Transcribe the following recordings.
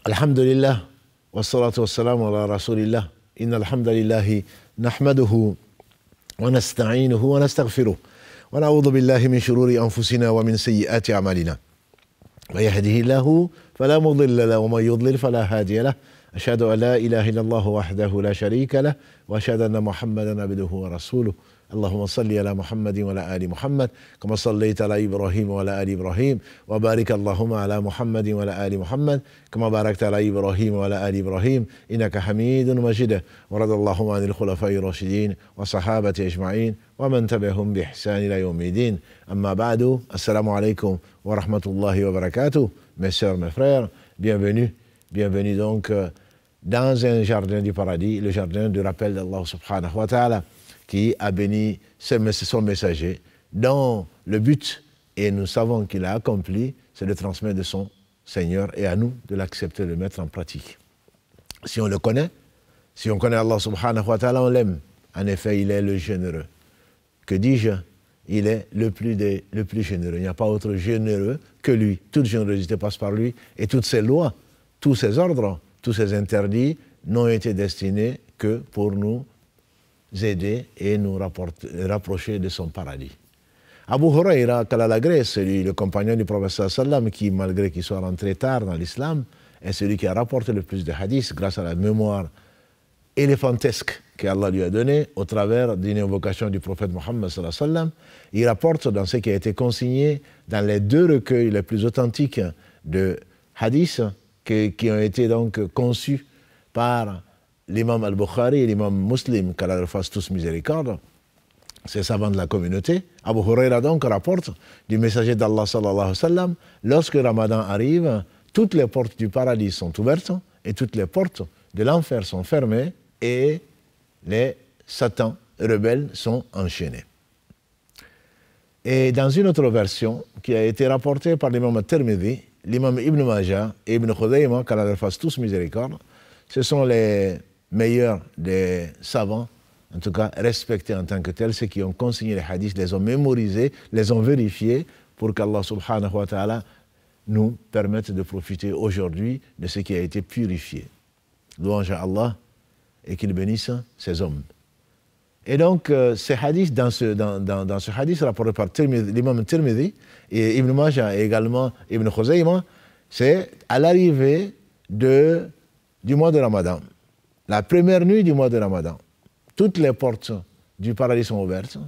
الحمد لله والصلاة والسلام على رسول الله إن الحمد لله نحمده ونستعينه ونستغفره ونعوذ بالله من شرور أنفسنا ومن سيئات أعمالنا من يهده الله فلا مضل له ومن يضلل فلا هادي له أشهد أن لا إله إلا الله وحده لا شريك له وأشهد أن محمدا عبده ورسوله اللهم صل على محمد وعلى آل محمد كما صليت على إبراهيم وعلى آل إبراهيم وبارك اللهم على محمد وعلى آل محمد كما باركت على إبراهيم وعلى آل إبراهيم إنك حميد مجيد ورضي اللهم عن الخلفاء الراشدين والصحابة أجمعين ومن تبعهم بإحسان إلى يوم الدين أما بعد السلام عليكم ورحمة الله وبركاته mes sœurs, mes frères, bienvenue donc dans un jardin du paradis, le jardin du rappel d'Allah subhanahu wa ta'ala qui a béni son messager dont le but, et nous savons qu'il a accompli, c'est de transmettre de son Seigneur et à nous de l'accepter, de le mettre en pratique. Si on le connaît, si on connaît Allah subhanahu wa ta'ala, on l'aime. En effet, il est le généreux. Que dis-je? Il est le plus généreux. Il n'y a pas autre généreux que lui. Toute générosité passe par lui et toutes ses lois, tous ses ordres, tous ses interdits n'ont été destinés que pour nous aider et nous rapprocher de son paradis. Abu Huraira, qu'Allah l'agresse, celui, le compagnon du prophète sallam, qui, malgré qu'il soit rentré tard dans l'islam, est celui qui a rapporté le plus de hadiths grâce à la mémoire éléphantesque qu'Allah lui a donnée au travers d'une invocation du prophète Mohammed sallallahu alayhi wa sallam. Il rapporte dans ce qui a été consigné dans les deux recueils les plus authentiques de hadiths qui ont été donc conçus par l'imam al-Bukhari et l'imam Muslim, qu'Allah leur fasse tous miséricorde, ces savants de la communauté. Abu Huraira donc rapporte du messager d'Allah sallallahu alayhi wa sallam, lorsque Ramadan arrive, toutes les portes du paradis sont ouvertes et toutes les portes de l'enfer sont fermées et les satans rebelles sont enchaînés. Et dans une autre version qui a été rapportée par l'imam Tirmidhi, l'imam Ibn Majah et Ibn Khuzayma, qu'Allah leur fasse tous miséricorde, ce sont les meilleurs des savants, en tout cas respectés en tant que tels, ceux qui ont consigné les hadiths, les ont mémorisés, les ont vérifiés pour qu'Allah subhanahu wa ta'ala nous permette de profiter aujourd'hui de ce qui a été purifié. Louange à Allah et qu'il bénisse ses hommes. Et donc, ces hadiths, dans ce hadith rapporté par l'imam Tirmidhi et Ibn Majah et également Ibn Khuzayma, c'est à l'arrivée du mois de Ramadan. La première nuit du mois de Ramadan, toutes les portes du paradis sont ouvertes,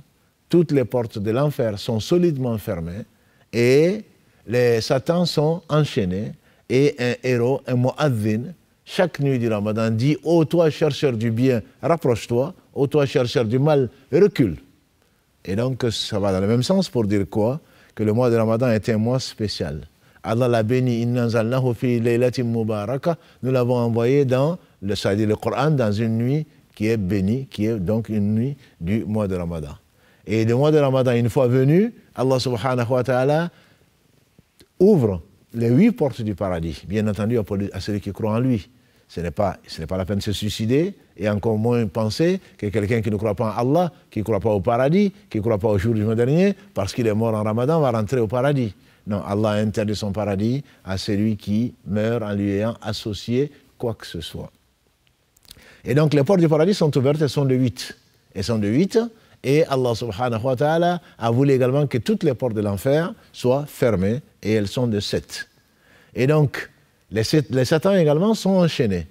toutes les portes de l'enfer sont solidement fermées et les satans sont enchaînés et un héros, un mu'adhin, chaque nuit du Ramadan dit « Ô toi chercheur du bien, rapproche-toi, ô toi chercheur du mal, recule ». Et donc ça va dans le même sens pour dire quoi? Que le mois de Ramadan est un mois spécial. Allah l'a béni, inna anzalnahu fi laylatin mubaraka, nous l'avons envoyé dans le Coran dans une nuit qui est bénie, qui est donc une nuit du mois de Ramadan. Et le mois de Ramadan, une fois venu, Allah subhanahu wa ta'ala ouvre les 8 portes du paradis, bien entendu à celui qui croit en lui. Ce n'est pas la peine de se suicider et encore moins penser que quelqu'un qui ne croit pas en Allah, qui ne croit pas au paradis, qui ne croit pas au jour du jour dernier, parce qu'il est mort en Ramadan, va rentrer au paradis. Non, Allah a interdit son paradis à celui qui meurt en lui ayant associé quoi que ce soit. Et donc les portes du paradis sont ouvertes, elles sont de 8. Elles sont de 8 et Allah subhanahu wa ta'ala a voulu également que toutes les portes de l'enfer soient fermées et elles sont de 7. Et donc les satans également sont enchaînés.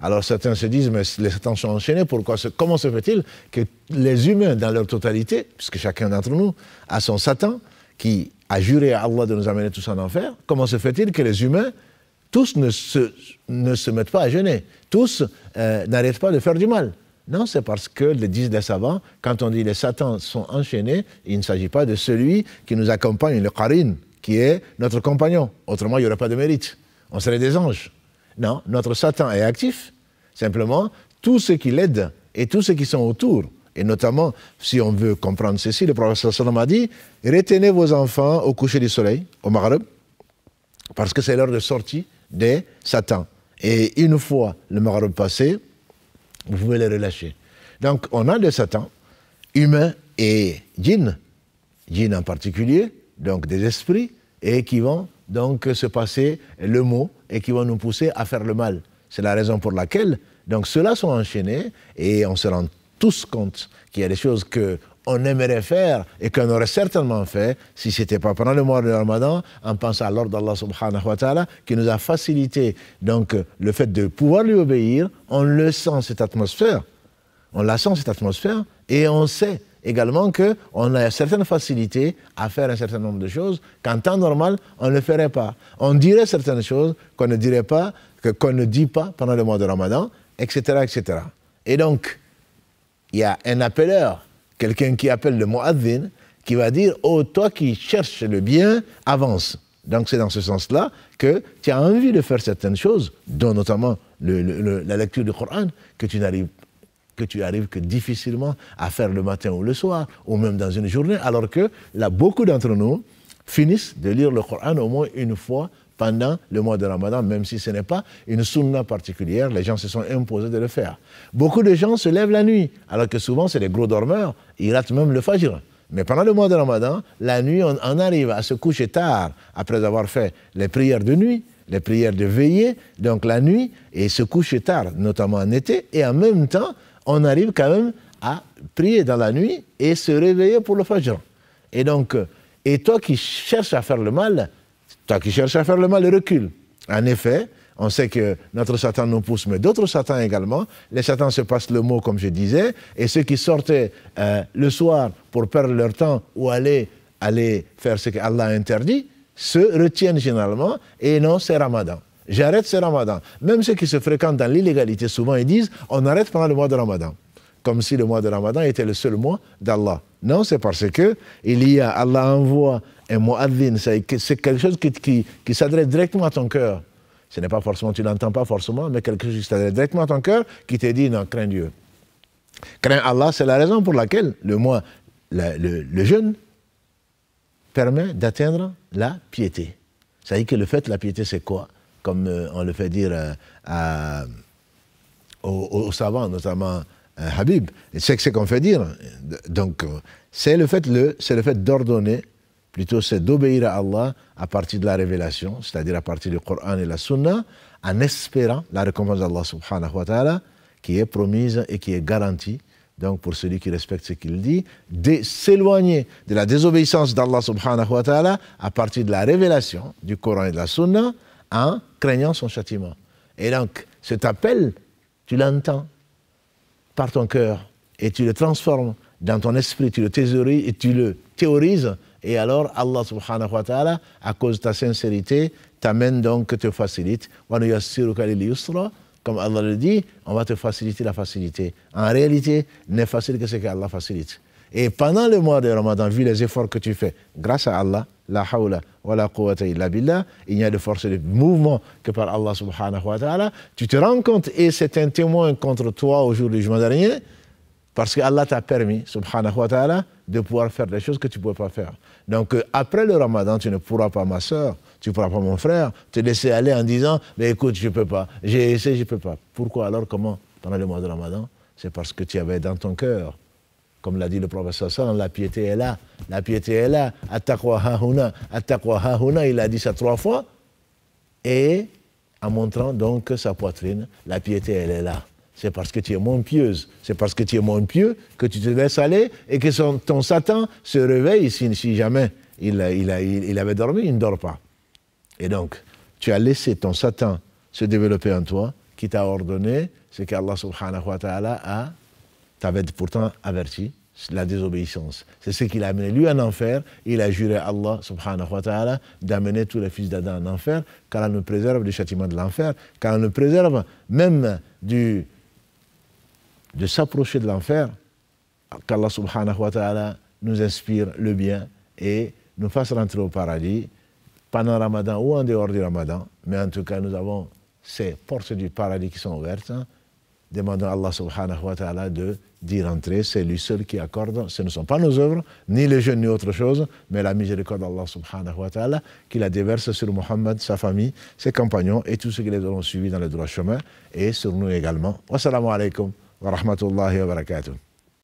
Alors certains se disent, mais les satans sont enchaînés, pourquoi? Comment se fait-il que les humains dans leur totalité, puisque chacun d'entre nous a son Satan qui a juré à Allah de nous amener tous en enfer, comment se fait-il que les humains tous ne se mettent pas à jeûner, tous n'arrêtent pas de faire du mal? Non, c'est parce que, le disent les savants, quand on dit les satans sont enchaînés, il ne s'agit pas de celui qui nous accompagne, le qarin, qui est notre compagnon. Autrement, il n'y aurait pas de mérite. On serait des anges. Non, notre Satan est actif. Simplement, tous ceux qui l'aident et tous ceux qui sont autour, et notamment, si on veut comprendre ceci, le prophète sallam a dit, retenez vos enfants au coucher du soleil, au Maghreb, parce que c'est l'heure de sortie des Satans. Et une fois le Maghreb passé, vous pouvez les relâcher. Donc, on a des Satans, humains et djinns en particulier, donc des esprits, et qui vont donc se passer le mot et qui vont nous pousser à faire le mal. C'est la raison pour laquelle donc ceux-là sont enchaînés et on se rend tous compte qu'il y a des choses qu'on aimerait faire et qu'on aurait certainement fait si ce n'était pas pendant le mois de Ramadan, en pensant à l'ordre d'Allah subhanahu wa ta'ala qui nous a facilité donc le fait de pouvoir lui obéir. On le sent cette atmosphère, on la sent cette atmosphère et on sait également qu'on a certaines facilités à faire un certain nombre de choses qu'en temps normal, on ne ferait pas. On dirait certaines choses qu'on ne dirait pas, qu'on ne dit pas pendant le mois de Ramadan, etc., etc. Et donc, il y a un appelleur, quelqu'un qui appelle le mu'adhin, qui va dire « Oh, toi qui cherches le bien, avance ». Donc c'est dans ce sens-là que tu as envie de faire certaines choses, dont notamment la lecture du Coran, que tu arrives que difficilement à faire le matin ou le soir, ou même dans une journée, alors que là, beaucoup d'entre nous finissent de lire le Coran au moins une fois pendant le mois de Ramadan, même si ce n'est pas une sunna particulière, les gens se sont imposés de le faire. Beaucoup de gens se lèvent la nuit, alors que souvent c'est des gros dormeurs, ils ratent même le fajr. Mais pendant le mois de Ramadan, la nuit, on arrive à se coucher tard, après avoir fait les prières de nuit, les prières de veillée, donc la nuit, et se coucher tard, notamment en été, et en même temps, on arrive quand même à prier dans la nuit et se réveiller pour le fajr. Et donc, et toi qui cherches à faire le mal, recule. En effet, on sait que notre Satan nous pousse, mais d'autres Satans également. Les Satans se passent le mot, comme je disais, et ceux qui sortaient le soir pour perdre leur temps ou aller faire ce qu'Allah a interdit, se retiennent généralement, et non, c'est Ramadan. J'arrête, c'est Ramadan. Même ceux qui se fréquentent dans l'illégalité, souvent, ils disent « on arrête pendant le mois de Ramadan ». Comme si le mois de Ramadan était le seul mois d'Allah. Non, c'est parce que Allah envoie un mu'adhin, c'est quelque chose qui s'adresse directement à ton cœur. Ce n'est pas forcément, tu n'entends pas forcément, mais quelque chose qui s'adresse directement à ton cœur, qui te dit non, crains Dieu. Crains Allah, c'est la raison pour laquelle le jeûne permet d'atteindre la piété. C'est-à-dire que le fait, la piété, c'est quoi? Comme on le fait dire aux savants, notamment Habib, c'est ce qu'on fait dire. Donc, c'est le fait d'ordonner, plutôt c'est d'obéir à Allah à partir de la révélation, c'est-à-dire à partir du Coran et la Sunna, en espérant la récompense d'Allah subhanahu wa ta'ala, qui est promise et qui est garantie, donc pour celui qui respecte ce qu'il dit, de s'éloigner de la désobéissance d'Allah subhanahu wa ta'ala à partir de la révélation du Coran et de la Sunna, en craignant son châtiment. Et donc, cet appel, tu l'entends par ton cœur et tu le transformes dans ton esprit, tu le théorises, et alors Allah subhanahu wa ta'ala, à cause de ta sincérité, t'amène donc, te facilite. Comme Allah le dit, on va te faciliter la facilité. En réalité, n'est facile que ce qu'Allah facilite. Et pendant le mois de Ramadan, vu les efforts que tu fais, grâce à Allah, la hawla wa la quwwata illa billah, il n'y a de force de mouvement que par Allah subhanahu wa ta'ala, tu te rends compte, et c'est un témoin contre toi au jour du jugement dernier, parce que Allah t'a permis, subhanahu wa ta'ala, de pouvoir faire des choses que tu ne pouvais pas faire. Donc, après le Ramadan, tu ne pourras pas, ma soeur, tu ne pourras pas, mon frère, te laisser aller en disant, mais écoute, je ne peux pas, j'ai essayé, je ne peux pas. Pourquoi alors, comment? Pendant le mois de Ramadan, c'est parce que tu avais dans ton cœur, comme l'a dit le prophète sallallahu, la piété est là, la piété est là, at-taqwa hahuna, il a dit ça 3 fois, et en montrant donc sa poitrine, la piété, elle est là. C'est parce que tu es moins pieuse, c'est parce que tu es moins pieux que tu te laisses aller et que ton Satan se réveille si jamais il avait dormi, il ne dort pas. Et donc, tu as laissé ton Satan se développer en toi, qui t'a ordonné, c'est qu'Allah subhanahu wa ta'ala t'avait pourtant averti, la désobéissance. C'est ce qu'il a amené lui en enfer. Il a juré à Allah subhanahu wa ta'ala d'amener tous les fils d'Adam en enfer, car elle nous préserve du châtiment de l'enfer, car elle nous préserve même de s'approcher de l'enfer, qu'Allah subhanahu wa ta'ala nous inspire le bien et nous fasse rentrer au paradis pendant Ramadan ou en dehors du Ramadan. Mais en tout cas, nous avons ces portes du paradis qui sont ouvertes. Demandons à Allah subhanahu wa ta'ala d'y rentrer. C'est lui seul qui accorde. Ce ne sont pas nos œuvres, ni les jeûnes, ni autre chose, mais la miséricorde d'Allah subhanahu wa ta'ala qui la déverse sur Muhammad, sa famille, ses compagnons et tous ceux qui les auront suivis dans le droit chemin et sur nous également. Wassalamu alaikum wa rahmatullahi wa barakatuh.